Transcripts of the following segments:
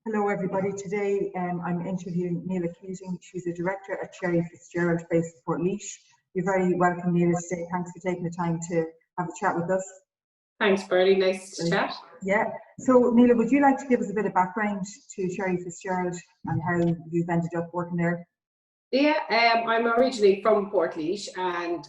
Hello everybody. Today I'm interviewing Neala Keating. She's a director at Sherry Fitzgeald based in Portlaoise. You're very welcome, Neala, today. Thanks for taking the time to have a chat with us. Thanks, Bertie. Nice to chat. Yeah. So Neala, would you like to give us a bit of background to Sherry Fitzgeald and how you've ended up working there? Yeah, I'm originally from Portlaoise, and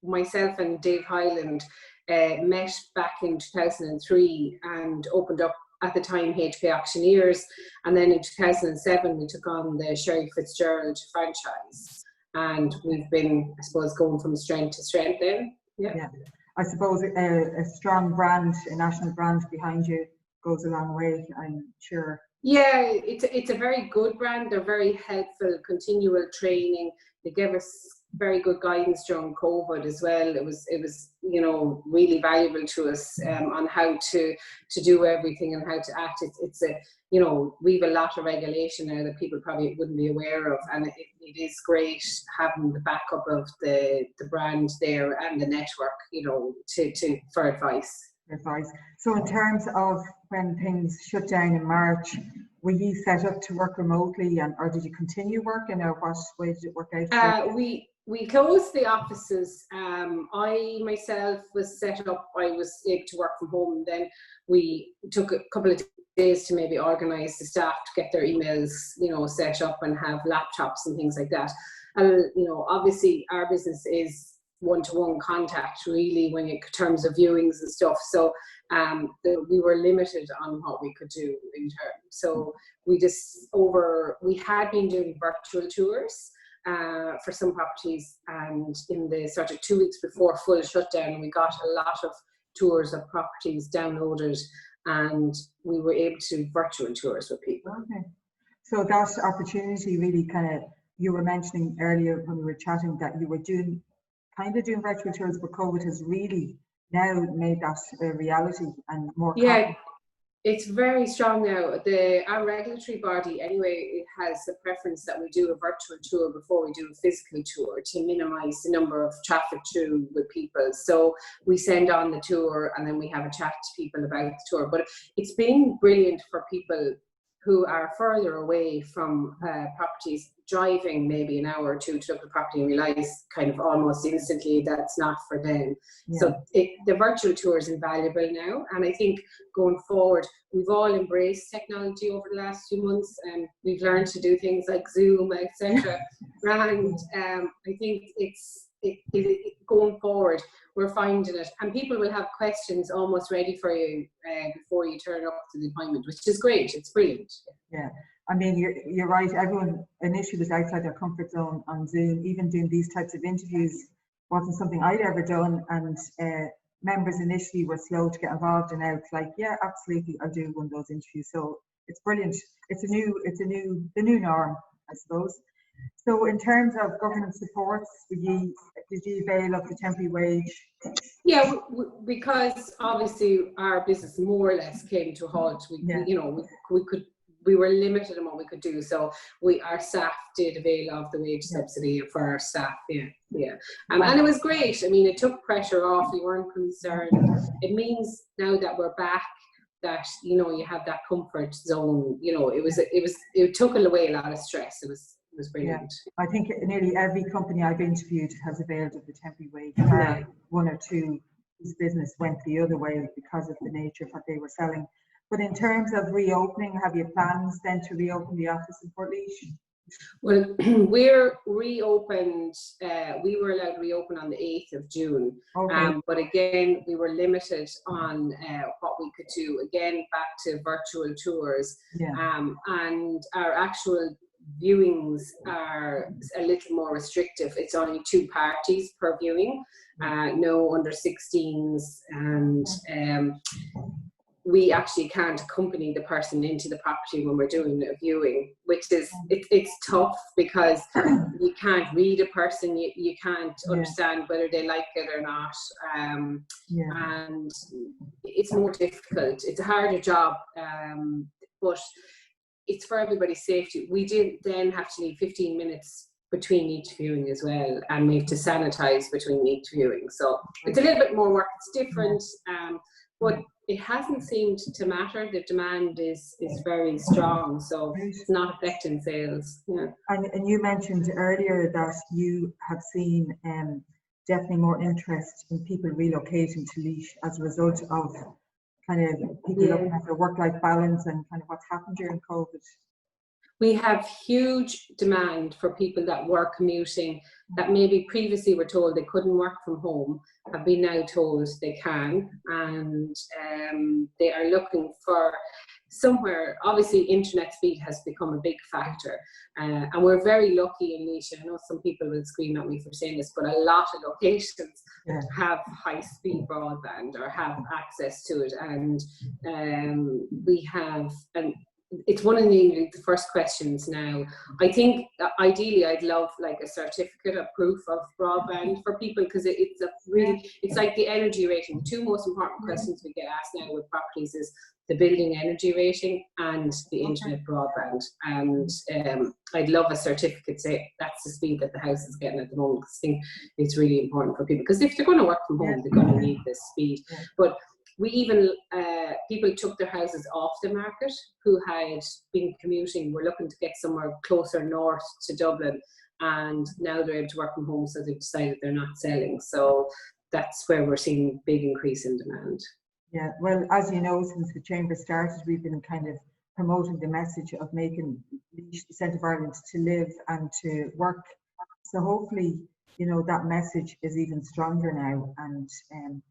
myself and Dave Hyland met back in 2003 and opened up at the time HP Auctioneers, and then in 2007 we took on the Sherry Fitzgeald franchise, and we've been, I suppose, going from strength to strength then. Yeah. I suppose a strong brand, a national brand behind you goes a long way, I'm sure. Yeah, it's a very good brand. They're very helpful, continual training. They gave us very good guidance during COVID as well. It was really valuable to us on how to do everything and how to act. It's a we've a lot of regulation now that people probably wouldn't be aware of, and it is great having the backup of the brand there and the network, for advice. So in terms of when things shut down in March, were you set up to work remotely, or did you continue working, or what way did it work out? We closed the offices. I myself was set up. I was able to work from home. Then we took a couple of days to maybe organise the staff to get their emails, set up and have laptops and things like that. And obviously our business is one-to-one contact really when in terms of viewings and stuff, so we were limited on what we could do in terms. So we had been doing virtual tours for some properties, and in the sort of 2 weeks before full shutdown we got a lot of tours of properties downloaded, and we were able to do virtual tours with people. Okay, so that opportunity really you were mentioning earlier when we were chatting that you were doing virtual tours, but COVID has really now made that a reality and more common. It's very strong now. Our regulatory body, anyway, it has a preference that we do a virtual tour before we do a physical tour to minimise the number of traffic through with people. So we send on the tour and then we have a chat to people about the tour. But it's been brilliant for people who are further away from properties, driving maybe an hour or two to look at the property and realise kind of almost instantly that's not for them. Yeah. So the virtual tour is invaluable now, and I think going forward we've all embraced technology over the last few months, and we've learned to do things like Zoom, etc. And I think going forward we're finding it, and people will have questions almost ready for you before you turn up to the appointment, which is great. It's brilliant. Yeah, I mean, you're right. Everyone initially was outside their comfort zone on Zoom. Even doing these types of interviews wasn't something I'd ever done, and members initially were slow to get involved, and now it's like, yeah, absolutely, I'll do one of those interviews. So it's brilliant. It's the new norm, I suppose. So in terms of government supports, did you avail of the temporary wage? Yeah, because obviously our business more or less came to a halt. We were limited in what we could do, so our staff did avail of the wage subsidy for our staff. And it was great. I mean, it took pressure off. We weren't concerned. It means now that we're back, that you have that comfort zone. It took away a lot of stress. It was brilliant. Yeah. I think nearly every company I've interviewed has availed of the temporary wage. One or two whose business went the other way because of the nature of what they were selling. But in terms of reopening, have you plans then to reopen the office in Portlaoise? Well, we're reopened. We were allowed to reopen on the 8th of June. Okay. But again, we were limited on what we could do. Again, back to virtual tours. Yeah. And our actual viewings are a little more restrictive. It's only 2 parties per viewing, no under 16s, and we actually can't accompany the person into the property when we're doing a viewing, which is it's tough because you can't read a person, you can't understand whether they like it or not, and it's more difficult. It's a harder job, but it's for everybody's safety. We did then have to leave 15 minutes between each viewing as well, and we have to sanitize between each viewing. So it's a little bit more work. It's different, but it hasn't seemed to matter. The demand is very strong, so it's not affecting sales. Yeah. And you mentioned earlier that you have seen definitely more interest in people relocating to Laois as a result of kind of people looking at their work-life balance and kind of what's happened during COVID. We have huge demand for people that were commuting, that maybe previously were told they couldn't work from home, have been now told they can, and they are looking for somewhere. Obviously, internet speed has become a big factor, and we're very lucky in Laois. I know some people will scream at me for saying this, but a lot of locations have high-speed broadband or have access to it, and we have it's one of the first questions now. I think ideally I'd love like a certificate of proof of broadband for people, because it's like the energy rating. The two most important questions we get asked now with properties is the building energy rating and the internet broadband. And I'd love a certificate say that's the speed that the house is getting at the moment, because I think it's really important for people, because if they're going to work from home, they're going to need this speed. But we even, people took their houses off the market who had been commuting, were looking to get somewhere closer north to Dublin, and now they're able to work from home, so they've decided they're not selling. So that's where we're seeing a big increase in demand. Yeah, well, as you know, since the Chamber started, we've been kind of promoting the message of making Laois the centre of Ireland to live and to work. So hopefully, you know, that message is even stronger now, and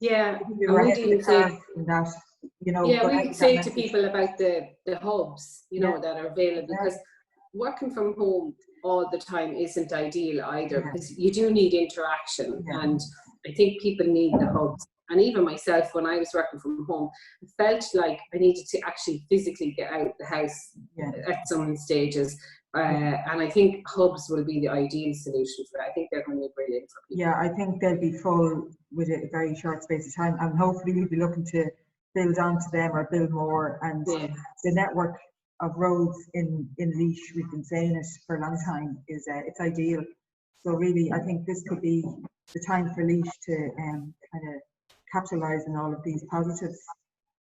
yeah, you're ahead of the curve in that, you know. Yeah, we say to people about the hubs, you know, that are available, because working from home all the time isn't ideal either, because you do need interaction, and I think people need the hubs. And even myself, when I was working from home, I felt like I needed to actually physically get out the house at some stages. And I think hubs will be the ideal solution for it. I think they're going to be brilliant for people. Yeah, I think they'll be full with a very short space of time, and hopefully we'll be looking to build onto them or build more. And the network of roads in Laois, we've been saying it for a long time, is it's ideal. So really, I think this could be the time for Laois to kind of capitalise on all of these positives.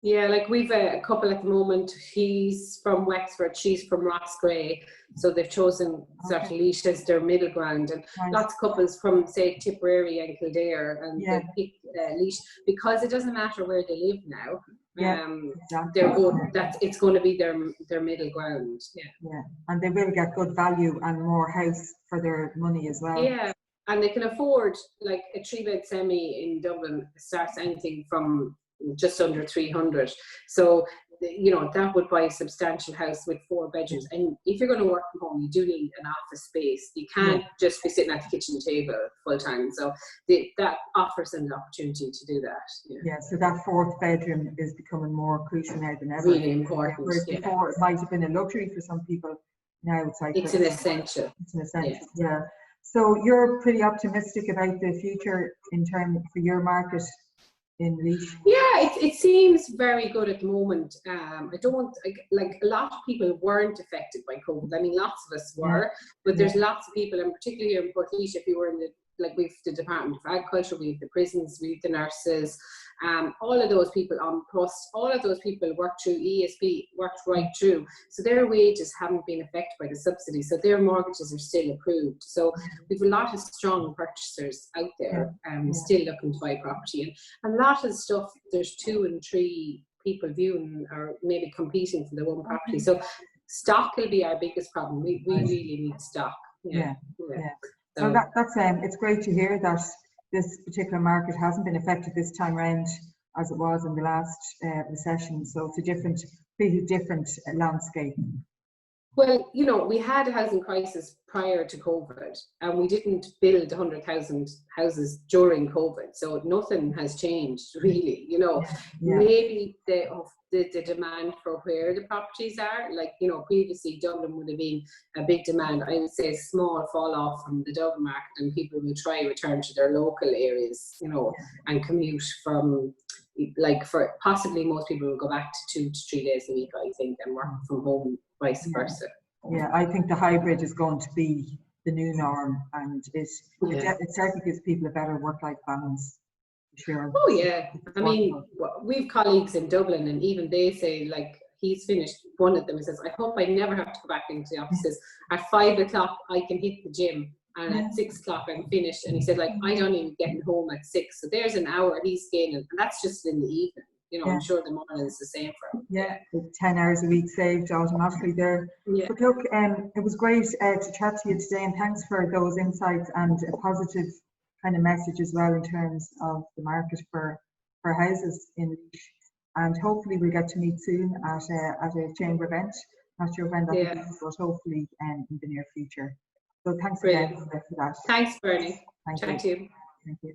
Yeah, like we've a couple at the moment. He's from Wexford, she's from Rossgrey, so they've chosen sort of Laois as their middle ground. And lots of couples from, say, Tipperary and Kildare, and they pick Laois because it doesn't matter where they live now. They're good. It's going to be their middle ground. Yeah, and they will get good value and more house for their money as well. Yeah, and they can afford, like, a 3-bed semi in Dublin starts anything from just under 300. So, you know, that would buy a substantial house with 4 bedrooms. And if you're going to work from home, you do need an office space. You can't just be sitting at the kitchen table full time. So that offers an opportunity to do that. Yeah, so that 4th bedroom is becoming more crucial now than ever. Really important. Whereas before it might have been a luxury for some people. Now it's like it's an essential. It's an essential. Yeah. So you're pretty optimistic about the future in terms for your market in Laois? Yeah, it seems very good at the moment. I don't like a lot of people weren't affected by COVID. I mean, lots of us were, but there's lots of people, and particularly here in Portlaoise, if you were in we've the Department of Agriculture, we've the prisons, we've the nurses, all of those people on post, all of those people worked through ESP, worked right through. So their wages haven't been affected by the subsidy. So their mortgages are still approved. So we've a lot of strong purchasers out there still looking to buy property. And a lot of stuff, there's 2 and 3 people viewing or maybe competing for the one property. So stock will be our biggest problem. We really need stock. So that's it's great to hear that this particular market hasn't been affected this time round as it was in the last recession. So it's a completely different landscape. Well, you know, we had a housing crisis prior to COVID, and we didn't build 100,000 houses during COVID. So nothing has changed really. You know, maybe the demand for where the properties are, like, you know, previously Dublin would have been a big demand. I would say a small fall off from the Dublin market, and people will try return to their local areas, you know, and commute from, like, for possibly most people will go back to 2 to 3 days a week, I think, and work from home, vice versa. Yeah, I think the hybrid is going to be the new norm, and it certainly gives people a better work-life balance. sure. Oh yeah, I mean, we've colleagues in Dublin, and even they say, like, he's finished, one of them says, I hope I never have to go back into the offices. At 5 o'clock I can hit the gym, and at 6 o'clock I'm finished. And he said, like, I don't even get home at 6, so there's an hour he's gaining, and that's just in the evening. You know, I'm sure the morning is the same for him. Yeah, 10 hours a week saved automatically there. Yeah. But look, it was great to chat to you today, and thanks for those insights and a positive kind of message as well in terms of the market for houses in Laois. And hopefully we'll get to meet soon at a chamber event. Not sure when that will be, but hopefully in the near future. So thanks again for that. Thanks, Bernie. Thank Chat you. to you. Thank you.